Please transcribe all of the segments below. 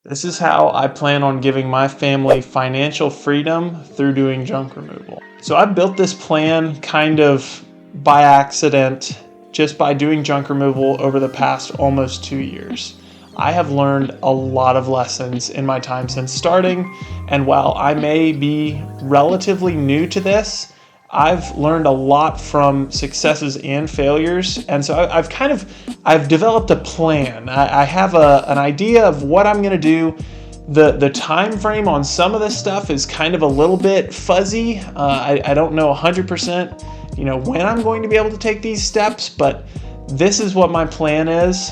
This is how I plan on giving my family financial freedom through doing junk removal. So I built this plan kind of by accident, just by doing junk removal over the past almost 2 years. I have learned a lot of lessons in my time since starting, and while I may be relatively new to this, I've learned a lot from successes and failures, and so I've developed a plan. I have an idea of what I'm going to do. The time frame on some of this stuff is kind of a little bit fuzzy. I don't know 100%, when I'm going to be able to take these steps, but this is what my plan is.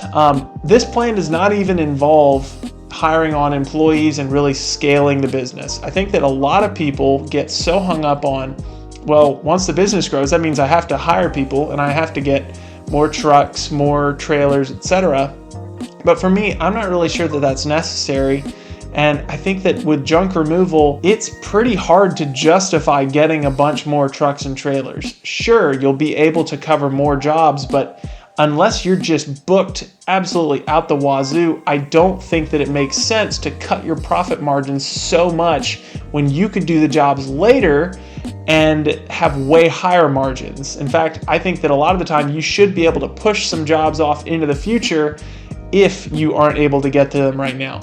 This plan does not even involve hiring on employees and really scaling the business. I think that a lot of people get so hung up on, well, once the business grows, that means I have to hire people and I have to get more trucks, more trailers, etc. But for me, I'm not really sure that that's necessary. And I think that with junk removal, it's pretty hard to justify getting a bunch more trucks and trailers. Sure, you'll be able to cover more jobs, but unless you're just booked absolutely out the wazoo, I don't think that it makes sense to cut your profit margins so much when you could do the jobs later and have way higher margins. In fact, I think that a lot of the time you should be able to push some jobs off into the future if you aren't able to get to them right now.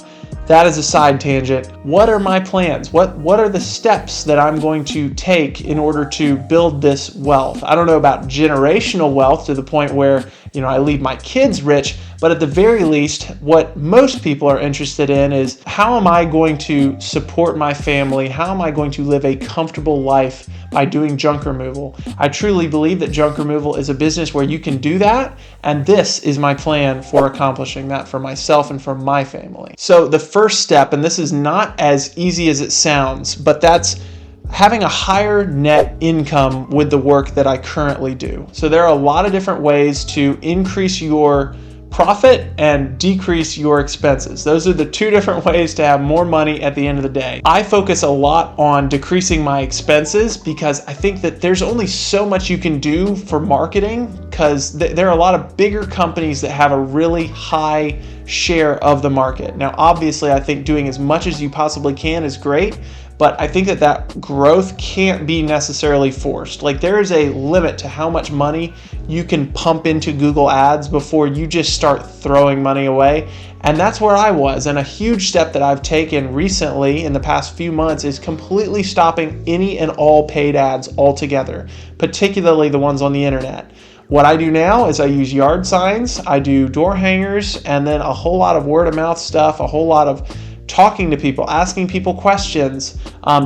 That is a side tangent. What are my plans? What are the steps that I'm going to take in order to build this wealth? I don't know about generational wealth to the point where, I leave my kids rich, but at the very least, what most people are interested in is, how am I going to support my family? How am I going to live a comfortable life by doing junk removal? I truly believe that junk removal is a business where you can do that, and this is my plan for accomplishing that for myself and for my family. So the first step, and this is not as easy as it sounds, but that's having a higher net income with the work that I currently do. So there are a lot of different ways to increase your profit and decrease your expenses. Those are the two different ways to have more money at the end of the day. I focus a lot on decreasing my expenses because I think that there's only so much you can do for marketing, because there are a lot of bigger companies that have a really high share of the market. Now, obviously, I think doing as much as you possibly can is great, but I think that growth can't be necessarily forced. Like, there is a limit to how much money you can pump into Google Ads before you just start throwing money away. And that's where I was. And a huge step that I've taken recently in the past few months is completely stopping any and all paid ads altogether, particularly the ones on the internet. What I do now is I use yard signs, I do door hangers, and then a whole lot of word of mouth stuff, a whole lot of talking to people, asking people questions,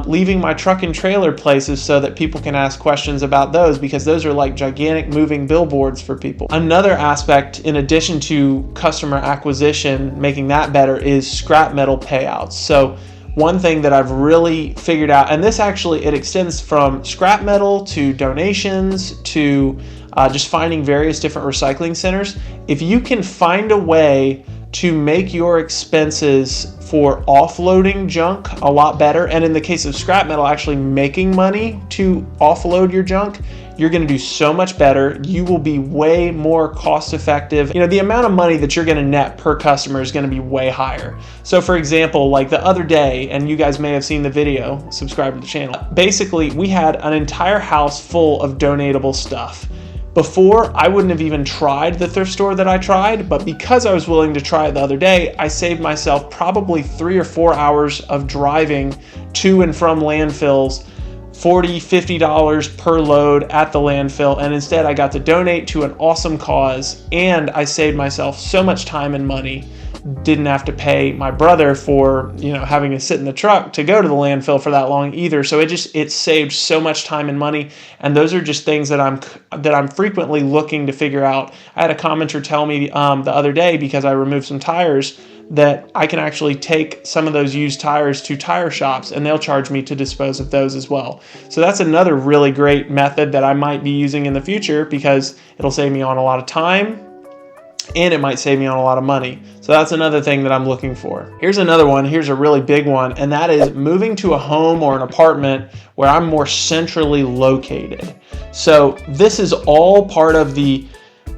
leaving my truck and trailer places so that people can ask questions about those, because those are like gigantic moving billboards for people. Another aspect, in addition to customer acquisition, making that better, is scrap metal payouts. So one thing that I've really figured out, and this actually, it extends from scrap metal to donations to just finding various different recycling centers. If you can find a way to make your expenses for offloading junk a lot better, and in the case of scrap metal, actually making money to offload your junk, you're going to do so much better. You will be way more cost effective. The amount of money that you're going to net per customer is going to be way higher. So for example, like the other day, and you guys may have seen the video, subscribe to the channel. Basically, we had an entire house full of donatable stuff. Before, I wouldn't have even tried the thrift store that I tried, but because I was willing to try it the other day, I saved myself probably 3 or 4 hours of driving to and from landfills, $40, $50 per load at the landfill, and instead I got to donate to an awesome cause, and I saved myself so much time and money. Didn't have to pay my brother for having to sit in the truck to go to the landfill for that long either. So it saved so much time and money, and those are just things that I'm frequently looking to figure out. I had a commenter tell me the other day, because I removed some tires, that I can actually take some of those used tires to tire shops and they'll charge me to dispose of those as well. So that's another really great method that I might be using in the future, because it'll save me on a lot of time and it might save me on a lot of money. So that's another thing that I'm looking for. Here's another one. Here's a really big one, and that is moving to a home or an apartment where I'm more centrally located. So this is all part of the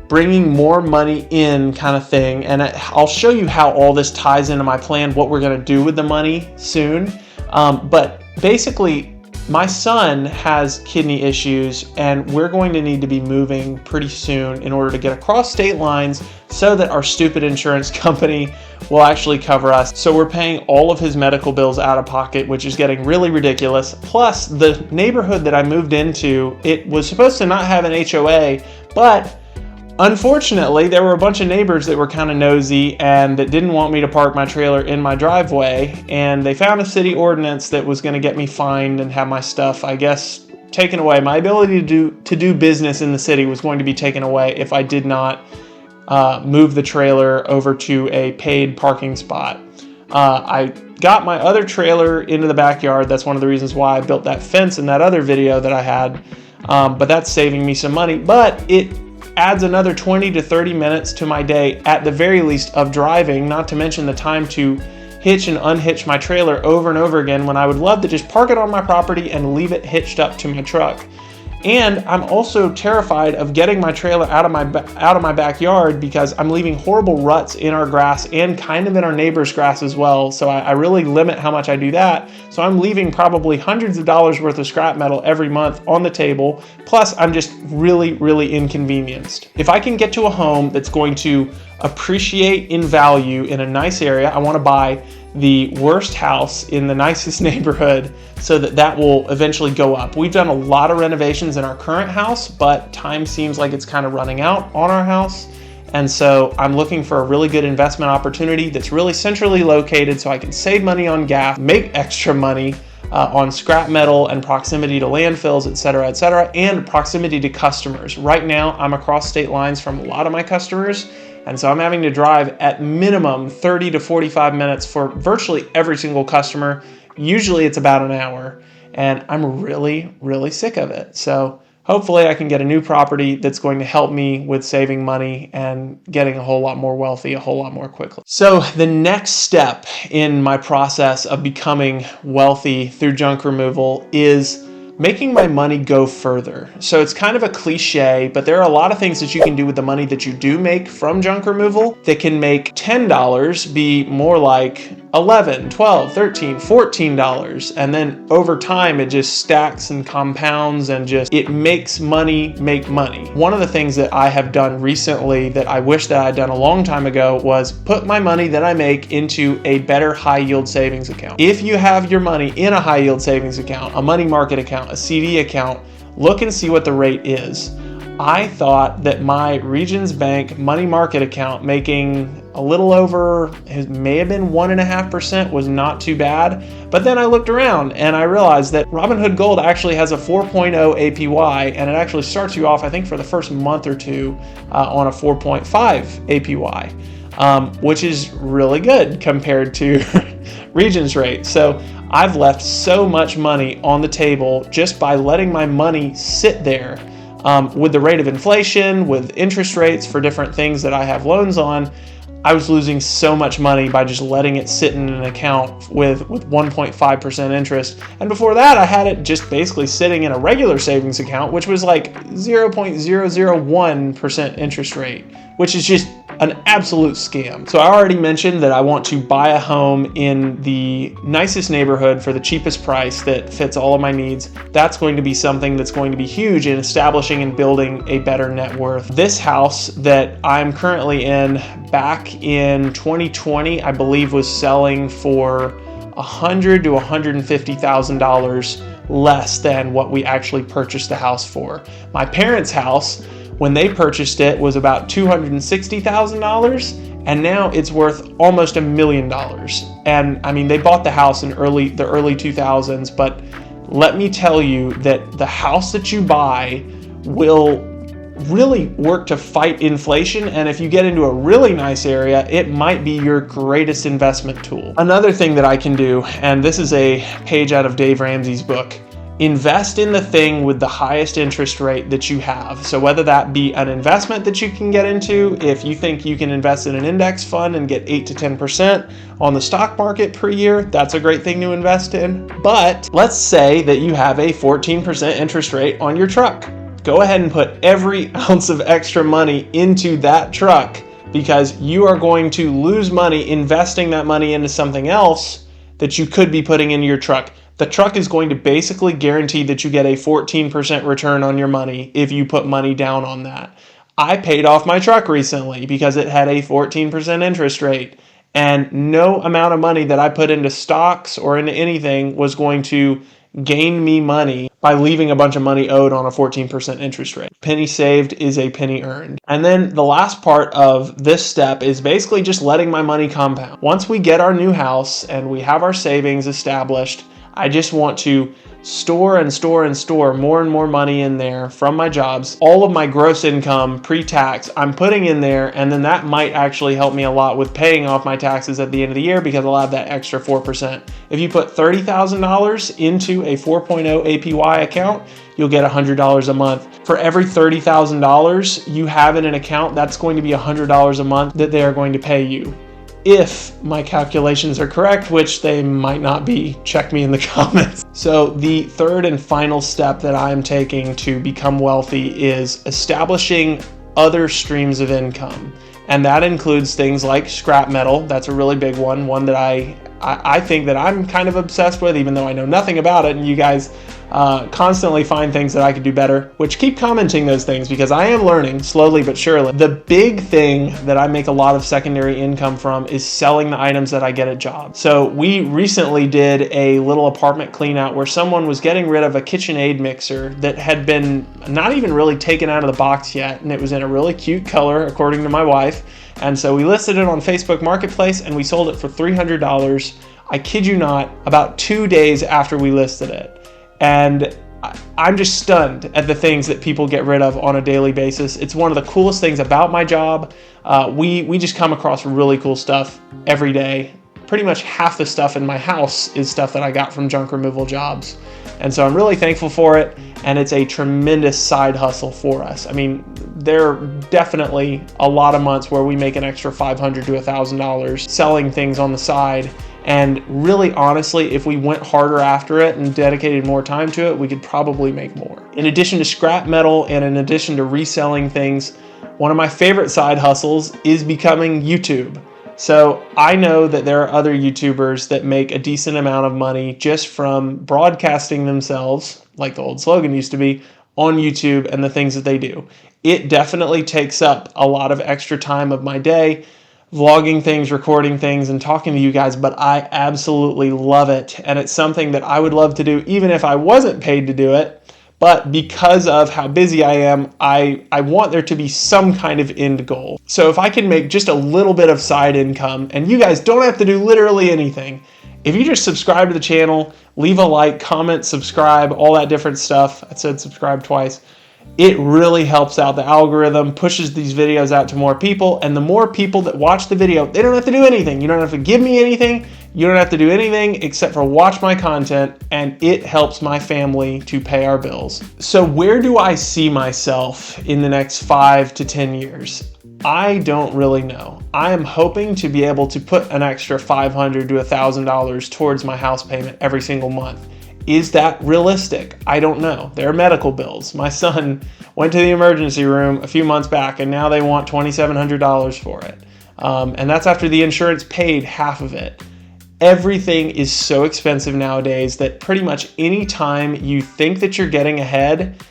bringing more money in kind of thing. And I'll show you how all this ties into my plan, what we're going to do with the money soon. But basically, my son has kidney issues, and we're going to need to be moving pretty soon in order to get across state lines so that our stupid insurance company will actually cover us. So we're paying all of his medical bills out of pocket, which is getting really ridiculous. Plus, the neighborhood that I moved into, it was supposed to not have an HOA, but unfortunately, there were a bunch of neighbors that were kind of nosy and that didn't want me to park my trailer in my driveway, and they found a city ordinance that was going to get me fined and have my stuff, I guess, taken away. My ability to do business in the city was going to be taken away if I did not move the trailer over to a paid parking spot. I got my other trailer into the backyard. That's one of the reasons why I built that fence in that other video that I had, but that's saving me some money. But it adds another 20 to 30 minutes to my day at the very least of driving, not to mention the time to hitch and unhitch my trailer over and over again when I would love to just park it on my property and leave it hitched up to my truck. And I'm also terrified of getting my trailer out of my backyard because I'm leaving horrible ruts in our grass and kind of in our neighbor's grass as well. So I really limit how much I do that. So I'm leaving probably hundreds of dollars worth of scrap metal every month on the table. Plus, I'm just really, really inconvenienced. If I can get to a home that's going to appreciate in value in a nice area, I want to buy the worst house in the nicest neighborhood so that will eventually go up. We've done a lot of renovations in our current house, but time seems like it's kind of running out on our house. And so I'm looking for a really good investment opportunity that's really centrally located so I can save money on gas, make extra money on scrap metal and proximity to landfills, et cetera, and proximity to customers. Right now, I'm across state lines from a lot of my customers, and so I'm having to drive at minimum 30 to 45 minutes for virtually every single customer. Usually it's about an hour, and I'm really, really sick of it. So hopefully I can get a new property that's going to help me with saving money and getting a whole lot more wealthy a whole lot more quickly. So the next step in my process of becoming wealthy through junk removal is making my money go further. So it's kind of a cliche, but there are a lot of things that you can do with the money that you do make from junk removal that can make $10 be more like $11, $12, $13, $14. And then over time, it just stacks and compounds and it makes money make money. One of the things that I have done recently that I wish that I'd done a long time ago was put my money that I make into a better high yield savings account. If you have your money in a high yield savings account, a money market account, a CD account, look and see what the rate is. I thought that my Regions Bank money market account making a little over, it may have been 1.5%, was not too bad. But then I looked around and I realized that Robinhood Gold actually has a 4.0 APY, and it actually starts you off, I think, for the first month or two on a 4.5 APY, which is really good compared to Regions rate. So I've left so much money on the table just by letting my money sit there. With the rate of inflation, with interest rates for different things that I have loans on, I was losing so much money by just letting it sit in an account with 1.5% interest. And before that, I had it just basically sitting in a regular savings account, which was like 0.001% interest rate, which is just an absolute scam. So I already mentioned that I want to buy a home in the nicest neighborhood for the cheapest price that fits all of my needs. That's going to be something that's going to be huge in establishing and building a better net worth. This house that I'm currently in back in 2020, I believe was selling for $100,000 to $150,000 less than what we actually purchased the house for. My parents' house, when they purchased it, was about $260,000, and now it's worth almost $1 million. And I mean, they bought the house in the early 2000s, but let me tell you that the house that you buy will really work to fight inflation, and if you get into a really nice area, it might be your greatest investment tool. Another thing that I can do, and this is a page out of Dave Ramsey's book, invest in the thing with the highest interest rate that you have. So whether that be an investment that you can get into, if you think you can invest in an index fund and get 8 to 10% on the stock market per year, that's a great thing to invest in. But let's say that you have a 14% interest rate on your truck. go ahead and put every ounce of extra money into that truck, because you are going to lose money investing that money into something else that you could be putting into your truck. The truck is going to basically guarantee that you get a 14% return on your money if you put money down on that. I paid off my truck recently because it had a 14% interest rate, and no amount of money that I put into stocks or into anything was going to gain me money by leaving a bunch of money owed on a 14% interest rate. Penny saved is a penny earned. And then the last part of this step is basically just letting my money compound. Once we get our new house and we have our savings established, I just want to store and store and store more and more money in there from my jobs. All of my gross income pre-tax I'm putting in there, and then that might actually help me a lot with paying off my taxes at the end of the year, because I'll have that extra 4%. If you put $30,000 into a 4.0 APY account, you'll get $100 a month. For every $30,000 you have in an account, that's going to be $100 a month that they are going to pay you. If my calculations are correct, which they might not be, check me in the comments. So the third and final step that I'm taking to become wealthy is establishing other streams of income. And that includes things like scrap metal. That's a really big one that I think that I'm kind of obsessed with, even though I know nothing about it, and you guys constantly find things that I could do better, which keep commenting those things, because I am learning slowly but surely. The big thing that I make a lot of secondary income from is selling the items that I get at jobs. So we recently did a little apartment clean out where someone was getting rid of a KitchenAid mixer that had been not even really taken out of the box yet, and it was in a really cute color according to my wife. And so we listed it on Facebook Marketplace and we sold it for $300. I kid you not, about 2 days after we listed it. And I'm just stunned at the things that people get rid of on a daily basis. It's one of the coolest things about my job. We just come across really cool stuff every day. Pretty much half the stuff in my house is stuff that I got from junk removal jobs. And so I'm really thankful for it. And it's a tremendous side hustle for us. I mean, there are definitely a lot of months where we make an extra $500 to $1,000 selling things on the side. And really, honestly, if we went harder after it and dedicated more time to it, we could probably make more. In addition to scrap metal and in addition to reselling things, one of my favorite side hustles is becoming YouTube. So I know that there are other YouTubers that make a decent amount of money just from broadcasting themselves, like the old slogan used to be, on YouTube and the things that they do. It definitely takes up a lot of extra time of my day, vlogging things, recording things, and talking to you guys, but I absolutely love it. And it's something that I would love to do even if I wasn't paid to do it. But because of how busy I am, I want there to be some kind of end goal. So if I can make just a little bit of side income, and you guys don't have to do literally anything. If you just subscribe to the channel, leave a like, comment, subscribe, all that different stuff. I said subscribe twice. It really helps out the algorithm, pushes these videos out to more people, and the more people that watch the video, they don't have to do anything. You don't have to give me anything. You don't have to do anything except for watch my content, and it helps my family to pay our bills. So where do I see myself in the next 5 to 10 years? I don't really know. I am hoping to be able to put an extra $500 to $1,000 towards my house payment every single month. Is that realistic? I don't know. There are medical bills. My son went to the emergency room a few months back and now they want $2,700 for it. And that's after the insurance paid half of it. Everything is so expensive nowadays that pretty much any time you think that you're getting ahead,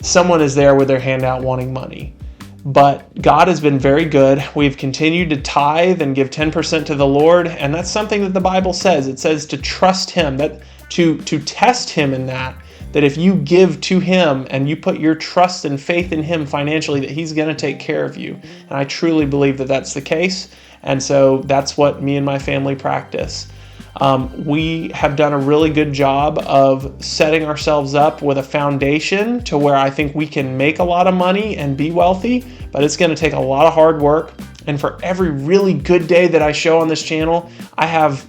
someone is there with their hand out wanting money. But God has been very good. We've continued to tithe and give 10% to the Lord, and that's something that the Bible says. It says to trust Him, that to test Him in that if you give to Him and you put your trust and faith in Him financially, that He's going to take care of you. And I truly believe that that's the case. And so that's what me and my family practice. We have done a really good job of setting ourselves up with a foundation to where I think we can make a lot of money and be wealthy, but it's going to take a lot of hard work. And for every really good day that I show on this channel, I have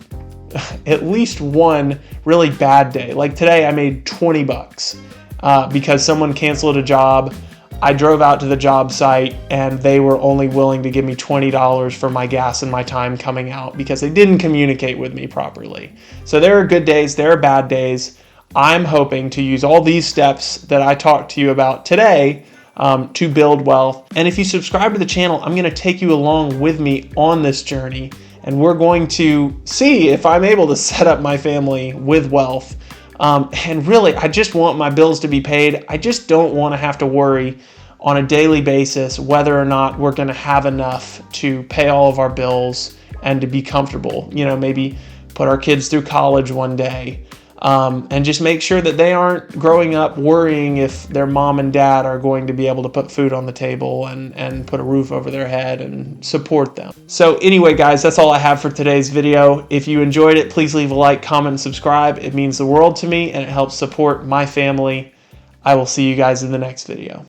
at least one really bad day. Like today I made $20 because someone canceled a job. I drove out to the job site and they were only willing to give me $20 for my gas and my time coming out because they didn't communicate with me properly. So there are good days, there are bad days. I'm hoping to use all these steps that I talked to you about today to build wealth. And if you subscribe to the channel, I'm going to take you along with me on this journey. And we're going to see if I'm able to set up my family with wealth. And really, I just want my bills to be paid. I just don't want to have to worry on a daily basis whether or not we're going to have enough to pay all of our bills and to be comfortable. You know, maybe put our kids through college one day. And just make sure that they aren't growing up worrying if their mom and dad are going to be able to put food on the table and put a roof over their head and support them. So anyway, guys, that's all I have for today's video. If you enjoyed it, please leave a like, comment, and subscribe. It means the world to me and it helps support my family. I will see you guys in the next video.